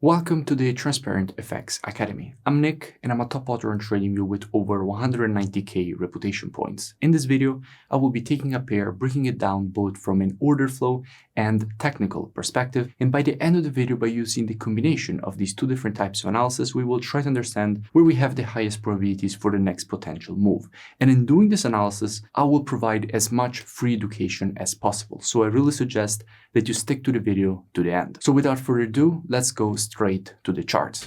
Welcome to the Transparent FX Academy. I'm Nick, and I'm a top author on TradingView with over 190k reputation points. In this video, I will be taking a pair, breaking it down both from an order flow and technical perspective. And by the end of the video, by using the combination of these two different types of analysis, we will try to understand where we have the highest probabilities for the next potential move. And in doing this analysis, I will provide as much free education as possible. So I really suggest that you stick to the video to the end. So without further ado, let's go straight to the charts.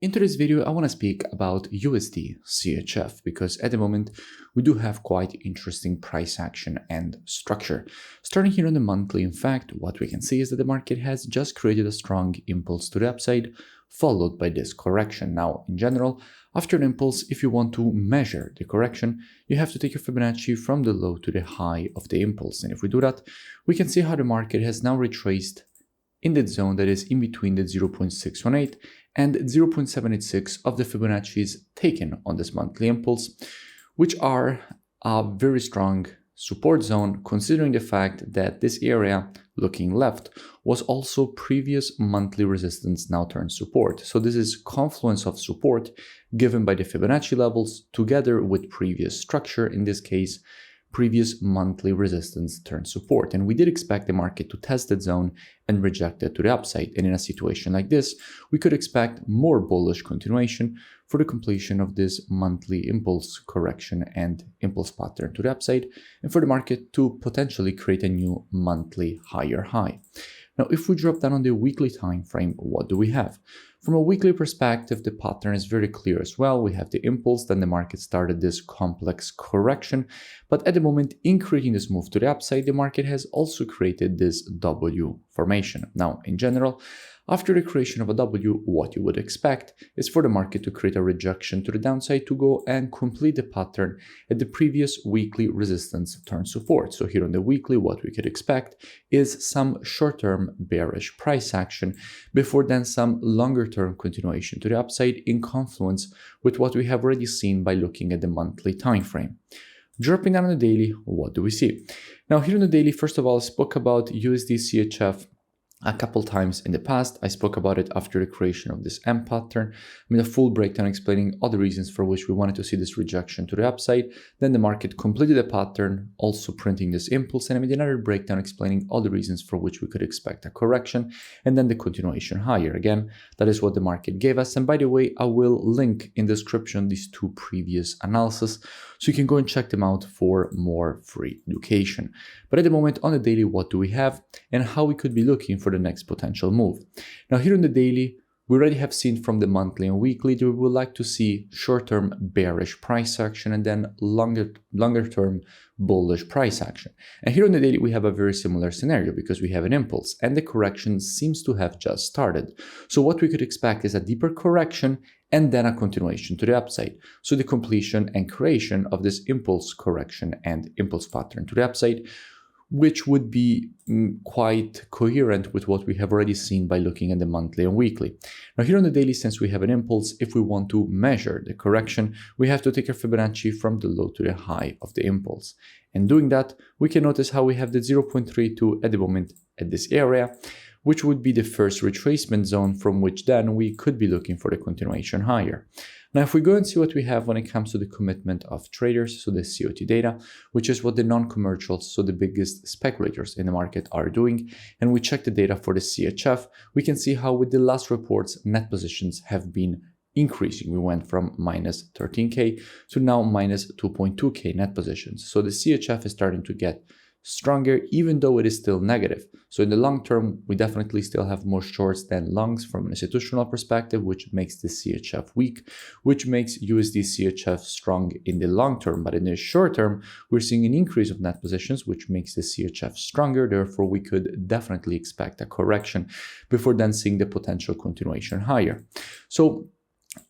In today's video, I want to speak about USDCHF because at the moment we do have quite interesting price action and structure. Starting here on the monthly, in fact, what we can see is that the market has just created a strong impulse to the upside, followed by this correction. Now, in general, after an impulse, if you want to measure the correction, you have to take your Fibonacci from the low to the high of the impulse. And if we do that, we can see how the market has now retraced in that zone that is in between the 0.618 and 0.786 of the Fibonacci's taken on this monthly impulse, which are a very strong support zone, considering the fact that this area looking left was also previous monthly resistance now turned support. So this is confluence of support given by the Fibonacci levels together with previous structure, in this case previous monthly resistance turned support. And we did expect the market to test that zone and reject it to the upside. And in a situation like this, we could expect more bullish continuation for the completion of this monthly impulse correction and impulse pattern to the upside, and for the market to potentially create a new monthly higher high. Now, if we drop down on the weekly time frame, what do we have? From a weekly perspective, the pattern is very clear as well. We have the impulse, then the market started this complex correction. But at the moment, in creating this move to the upside, the market has also created this W formation. Now, in general, after the creation of a W, what you would expect is for the market to create a rejection to the downside to go and complete the pattern at the previous weekly resistance turn support. So here on the weekly, what we could expect is some short-term bearish price action before then some longer-term continuation to the upside in confluence with what we have already seen by looking at the monthly time frame. Dropping down on the daily, what do we see? Now here on the daily, first of all, I spoke about USDCHF a couple times in the past. I spoke about it after the creation of this M pattern. I made a full breakdown explaining all the reasons for which we wanted to see this rejection to the upside. Then the market completed the pattern, also printing this impulse, and I made another breakdown explaining all the reasons for which we could expect a correction and then the continuation higher. Again, that is what the market gave us. And by the way, I will link in the description these two previous analyses so you can go and check them out for more free education. But at the moment on the daily, what do we have and how we could be looking for the next potential move? Now here on the daily, we already have seen from the monthly and weekly that we would like to see short-term bearish price action and then longer-term bullish price action. And here on the daily, we have a very similar scenario because we have an impulse and the correction seems to have just started. So what we could expect is a deeper correction and then a continuation to the upside. So the completion and creation of this impulse correction and impulse pattern to the upside, which would be quite coherent with what we have already seen by looking at the monthly and weekly. Now here on the daily, since we have an impulse, if we want to measure the correction, we have to take our Fibonacci from the low to the high of the impulse. And doing that, we can notice how we have the 0.32 at the moment at this area, which would be the first retracement zone from which then we could be looking for the continuation higher. Now, if we go and see what we have when it comes to the commitment of traders, so the COT data, which is what the non-commercials, so the biggest speculators in the market are doing, and we check the data for the CHF, we can see how with the last reports, net positions have been increasing. We went from minus 13K to now minus 2.2K net positions. So the CHF is starting to get stronger, even though it is still negative. So in the long term, we definitely still have more shorts than longs from an institutional perspective, which makes the CHF weak, which makes USDCHF strong in the long term. But in the short term, we're seeing an increase of net positions, which makes the CHF stronger. Therefore, we could definitely expect a correction before then seeing the potential continuation higher. So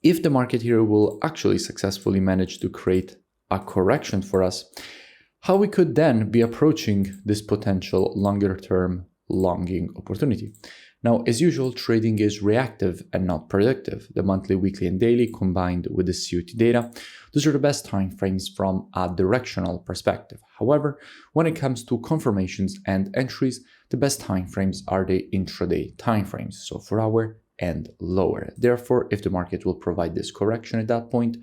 if the market here will actually successfully manage to create a correction for us, how we could then be approaching this potential longer term longing opportunity. Now, as usual, trading is reactive and not predictive. The monthly, weekly, and daily combined with the COT data, those are the best time frames from a directional perspective. However, when it comes to confirmations and entries, the best time frames are the intraday time frames, so 4-hour and lower. Therefore, if the market will provide this correction at that point,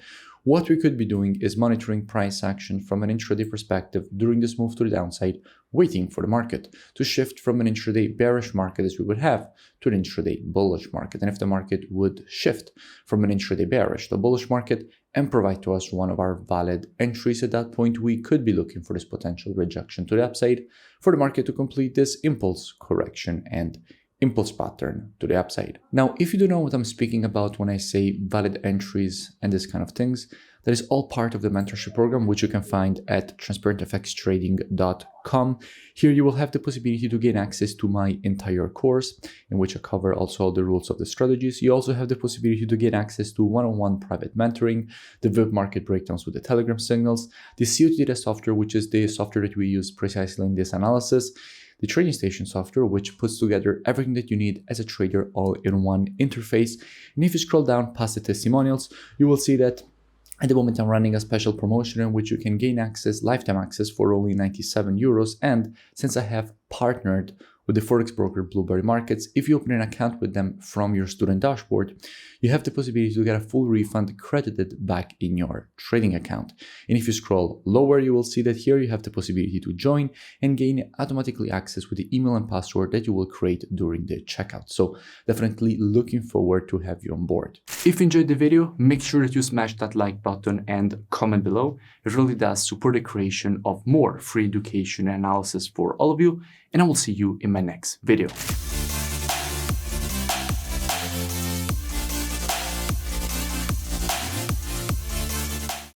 what we could be doing is monitoring price action from an intraday perspective during this move to the downside, waiting for the market to shift from an intraday bearish market as we would have to an intraday bullish market. And if the market would shift from an intraday bearish to a bullish market and provide to us one of our valid entries at that point, we could be looking for this potential rejection to the upside for the market to complete this impulse correction and impulse pattern to the upside. Now, if you don't know what I'm speaking about when I say valid entries and this kind of things, that is all part of the mentorship program, which you can find at transparentfxtrading.com. Here you will have the possibility to gain access to my entire course, in which I cover also all the rules of the strategies. You also have the possibility to get access to one-on-one private mentoring, the web market breakdowns with the Telegram signals, the COT data software, which is the software that we use precisely in this analysis, the trading station software, which puts together everything that you need as a trader all in one interface. And if you scroll down past the testimonials, you will see that at the moment I'm running a special promotion in which you can gain access, lifetime access for only 97 euros. And since I have partnered with the Forex broker Blueberry Markets, if you open an account with them from your student dashboard, you have the possibility to get a full refund credited back in your trading account. And if you scroll lower, you will see that here you have the possibility to join and gain automatically access with the email and password that you will create during the checkout. So definitely looking forward to have you on board. If you enjoyed the video, make sure that you smash that like button and comment below. It really does support the creation of more free education and analysis for all of you. And I will see you in my next video.